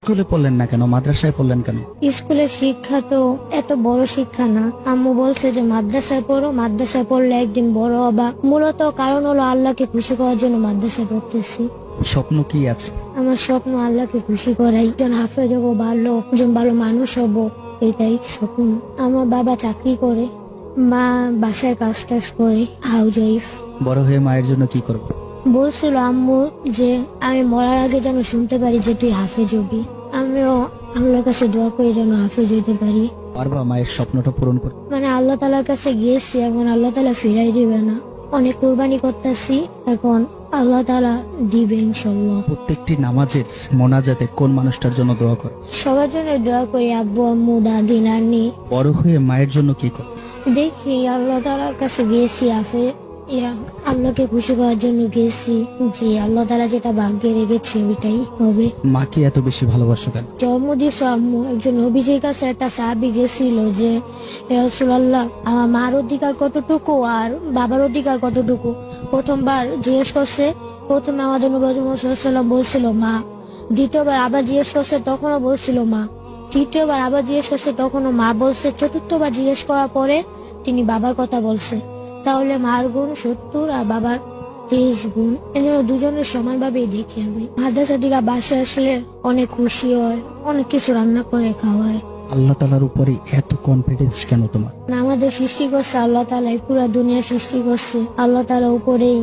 স্কুলে পড়লেন না কেন, মাদ্রাসায় পড়লেন কেন? স্কুলের শিক্ষা তো এত বড় শিক্ষা না। আম্মু বলছে যে মাদ্রাসায় পড়ো, মাদ্রাসায় পড়লে একদিন বড় হবা। মূলত কারণ হলো আল্লাহকে খুশি করার জন্য মাদ্রাসায় পড়তেছি। স্বপ্ন কি আছে? আমার স্বপ্ন আল্লাহকে খুশি করাই, একজন হাফেজ হবো, একজন ভালো মানুষ হবো, এটাই স্বপ্ন। আমার বাবা চাকরি করে, মা বাসায় কাজ টাজ করে, হাউস ওয়াইফ। বড় হয়ে মায়ের জন্য কি করবে? বলছিল আম্মু যে আমি মরার আগে যেন শুনতে পারি যে তুই হাফেজ হবি। আমিও আল্লাহর কাছে দোয়া করে যেন হাফেজ হইতে পারি। পারবা মায়ের স্বপ্নটা পূরণ করতে? মানে আল্লাহ তালার কাছে গিয়েছি, এখন আল্লাহ তালা ফিরাই দিবে না। অনেক কুরবানি করতেছি, এখন আল্লাহ তালা দিবে ইনশাল্লাহ। প্রত্যেকটি নামাজের মোনাজাতে কোন মানুষটার জন্য দোয়া করে? সবার জন্য দোয়া করি, আব্বু আম্মু দাদি নানি। বড় হয়ে মায়ের জন্য কি করে? দেখি আল্লাহ তালার কাছে গিয়েছি, আল্লাহকে খুশি করার জন্য গেছি, যে আল্লাহ তালা যেটা ভাগ্যে রেখেছে ওইটাই হবে। মাকে এত বেশি ভালোবাসো কেন? জন্ম দিয়েছে আম্মু, একজন নবীজির কাছে একটা সাহাবী গেছিল যে হে রাসূলুল্লাহ, আমার মার অধিকার কতটুকু আর বাবার অধিকার কতটুকু। প্রথমবার জিজ্ঞেস করছে, প্রথমে আমাদের নবী মুহাম্মদ সাল্লাল্লাহু আলাইহি ওয়াসাল্লাম বলছিল মা, দ্বিতীয়বার আবার জিজ্ঞেস করছে তখনও বলছিল মা, তৃতীয়বার আবার জিজ্ঞেস করছে তখনও মা বলছে, চতুর্থবার জিজ্ঞেস করার পরে তিনি বাবার কথা বলছে। তাহলে মার গুণ 70 আর বাবার 30 গুণ। এজন্য দুজনের সমানভাবেই দেখি আমি। মাদ্রাসা থেকে বাসায় আসলে অনেক খুশি হয়, অনেক কিছু রান্না করে খাওয়ায়। আল্লাহ তাআলার উপরে এত কনফিডেন্স কেন তোমার? আমাদের সৃষ্টি করছে আল্লাহ তাআলা, পুরো দুনিয়া সৃষ্টি করছে আল্লাহ তাআলা উপরেই।